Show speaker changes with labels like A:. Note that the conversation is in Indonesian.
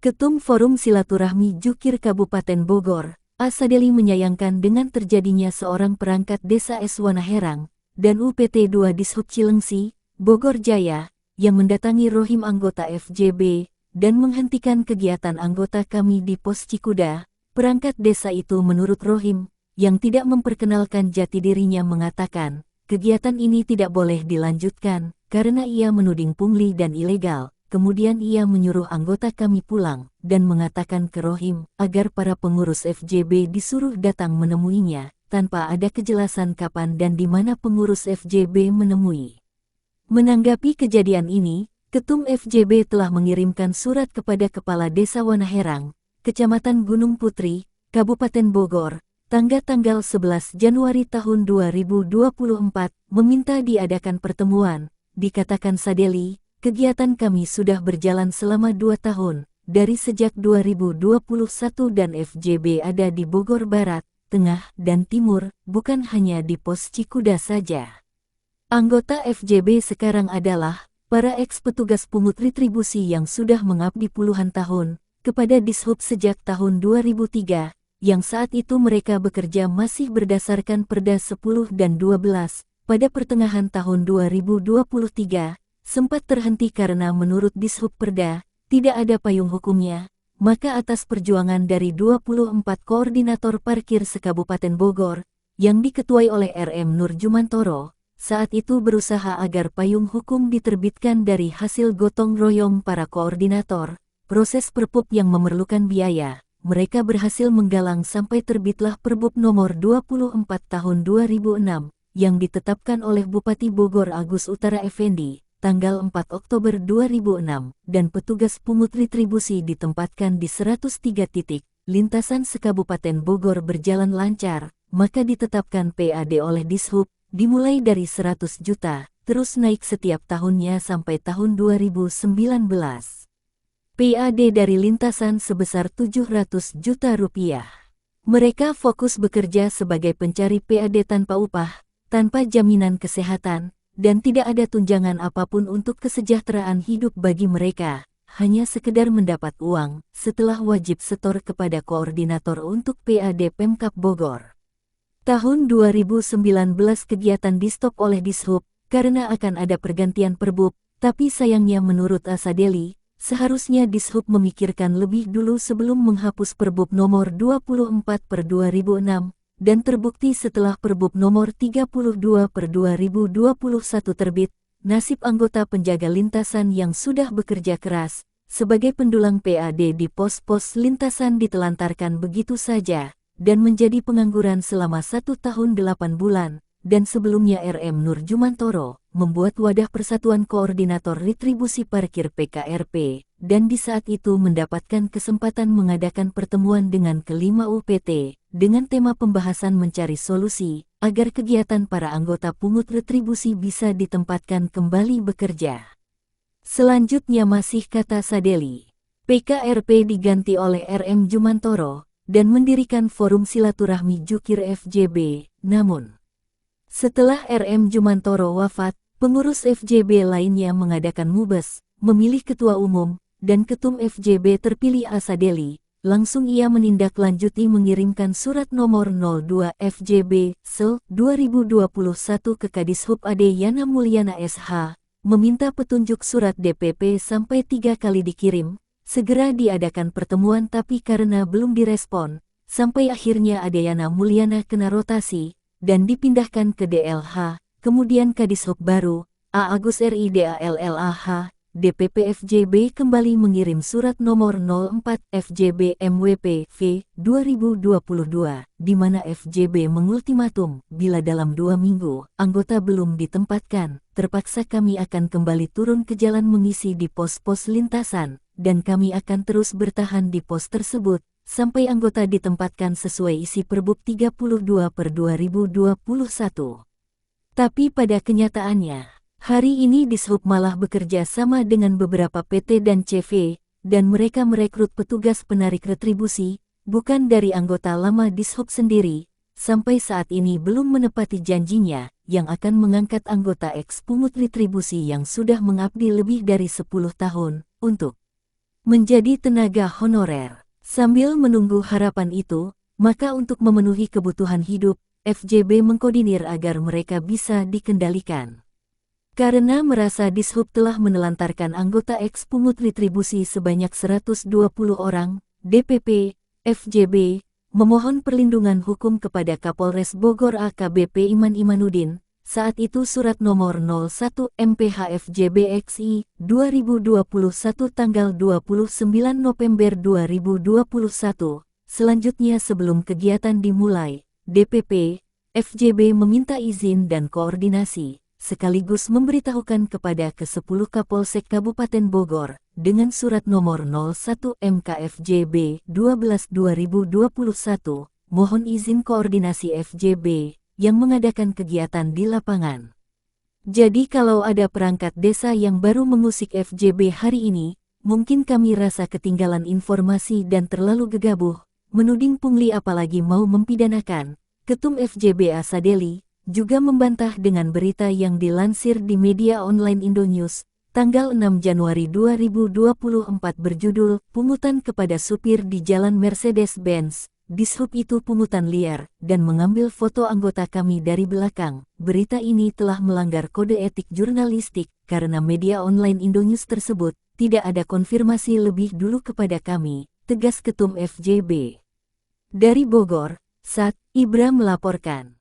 A: Ketum Forum Silaturahmi Jukir Kabupaten Bogor, Asadeli menyayangkan dengan terjadinya seorang perangkat desa Eswana Herang dan UPT 2 Dishub Cilengsi, Bogor Jaya, yang mendatangi rohim anggota FJB dan menghentikan kegiatan anggota kami di Pos Cikuda. Perangkat desa itu menurut rohim, yang tidak memperkenalkan jati dirinya mengatakan, kegiatan ini tidak boleh dilanjutkan karena ia menuding pungli dan ilegal. Kemudian ia menyuruh anggota kami pulang dan mengatakan ke rohim agar para pengurus FJB disuruh datang menemuinya, tanpa ada kejelasan kapan dan di mana pengurus FJB menemui. Menanggapi kejadian ini, Ketum FJB telah mengirimkan surat kepada Kepala Desa Wanaherang, Kecamatan Gunung Putri, Kabupaten Bogor, tanggal 11 Januari tahun 2024, meminta diadakan pertemuan. Dikatakan Sadeli, kegiatan kami sudah berjalan selama 2 tahun, dari sejak 2021 dan FJB ada di Bogor Barat, Tengah, dan Timur, bukan hanya di Pos Cikuda saja. Anggota FJB sekarang adalah para ex-petugas pungut retribusi yang sudah mengabdi puluhan tahun kepada Dishub sejak tahun 2003, yang saat itu mereka bekerja masih berdasarkan Perda 10 dan 12, pada pertengahan tahun 2023, sempat terhenti karena menurut Dishub Perda, tidak ada payung hukumnya, maka atas perjuangan dari 24 koordinator parkir se-Kabupaten Bogor, yang diketuai oleh RM Nur Jumantoro, saat itu berusaha agar payung hukum diterbitkan dari hasil gotong royong para koordinator, proses perpup yang memerlukan biaya, mereka berhasil menggalang sampai terbitlah Perbup nomor 24 tahun 2006, yang ditetapkan oleh Bupati Bogor Agus Utara Effendi, tanggal 4 Oktober 2006, dan petugas pungut retribusi ditempatkan di 103 titik, lintasan se-Kabupaten Bogor berjalan lancar, maka ditetapkan PAD oleh Dishub, dimulai dari 100 juta, terus naik setiap tahunnya sampai tahun 2019. PAD dari lintasan sebesar 700 juta rupiah. Mereka fokus bekerja sebagai pencari PAD tanpa upah, tanpa jaminan kesehatan, dan tidak ada tunjangan apapun untuk kesejahteraan hidup bagi mereka, hanya sekedar mendapat uang setelah wajib setor kepada koordinator untuk PAD Pemkab Bogor. Tahun 2019 kegiatan di-stop oleh Dishub karena akan ada pergantian Perbup, tapi sayangnya menurut Asadeli, seharusnya Dishub memikirkan lebih dulu sebelum menghapus Perbup nomor 24/2006, dan terbukti setelah Perbup nomor 32/2021 terbit, nasib anggota penjaga lintasan yang sudah bekerja keras sebagai pendulang PAD di pos-pos lintasan ditelantarkan begitu saja, dan menjadi pengangguran selama 1 tahun 8 bulan, dan sebelumnya RM Nur Jumantoro membuat wadah Persatuan Koordinator Retribusi Parkir PKRP, dan di saat itu mendapatkan kesempatan mengadakan pertemuan dengan kelima UPT, dengan tema pembahasan mencari solusi, agar kegiatan para anggota pungut retribusi bisa ditempatkan kembali bekerja. Selanjutnya masih kata Sadeli, PKRP diganti oleh RM Jumantoro, dan mendirikan Forum Silaturahmi Jukir FJB, namun setelah RM Jumantoro wafat, pengurus FJB lainnya mengadakan mubes, memilih ketua umum, dan ketum FJB terpilih Asadeli. Langsung ia menindaklanjuti mengirimkan surat nomor 02 FJB Sel 2021 ke Kadishub Ade Yana Mulyana SH, meminta petunjuk surat DPP sampai 3 kali dikirim, segera diadakan pertemuan tapi karena belum direspon, sampai akhirnya Ade Yana Mulyana kena rotasi, dan dipindahkan ke DLH, kemudian Kadishub baru, A. Agus RIDALLAH, DPP FJB kembali mengirim surat nomor 04 FJB MWP V 2022, di mana FJB mengultimatum, bila dalam 2 minggu, anggota belum ditempatkan, terpaksa kami akan kembali turun ke jalan mengisi di pos-pos lintasan, dan kami akan terus bertahan di pos tersebut, sampai anggota ditempatkan sesuai isi Perbup 32/2021. Tapi pada kenyataannya, hari ini Dishub malah bekerja sama dengan beberapa PT dan CV, dan mereka merekrut petugas penarik retribusi, bukan dari anggota lama Dishub sendiri, sampai saat ini belum menepati janjinya, yang akan mengangkat anggota ex pungut retribusi yang sudah mengabdi lebih dari 10 tahun, untuk menjadi tenaga honorer. Sambil menunggu harapan itu, maka untuk memenuhi kebutuhan hidup, FJB mengkoordinir agar mereka bisa dikendalikan. Karena merasa Dishub telah menelantarkan anggota ex-pungut retribusi sebanyak 120 orang, DPP, FJB, memohon perlindungan hukum kepada Kapolres Bogor AKBP Iman Imanuddin. Saat itu surat nomor 01 MPH-FJB-XI 2021 tanggal 29 November 2021. Selanjutnya sebelum kegiatan dimulai, DPP, FJB meminta izin dan koordinasi, sekaligus memberitahukan kepada ke-10 Kapolsek Kabupaten Bogor, dengan surat nomor 01 MKFJB 12/2021, mohon izin koordinasi FJB, yang mengadakan kegiatan di lapangan. Jadi kalau ada perangkat desa yang baru mengusik FJB hari ini, mungkin kami rasa ketinggalan informasi dan terlalu gegabah, menuding pungli apalagi mau mempidanakan. Ketum FJB Asadeli juga membantah dengan berita yang dilansir di media online Indonews, tanggal 6 Januari 2024 berjudul, "Pungutan kepada supir di Jalan Mercedes-Benz. Dishub itu pungutan liar, dan mengambil foto anggota kami dari belakang." Berita ini telah melanggar kode etik jurnalistik, karena media online Indonews tersebut tidak ada konfirmasi lebih dulu kepada kami, tegas Ketum FJB. Dari Bogor, Sat Ibra melaporkan.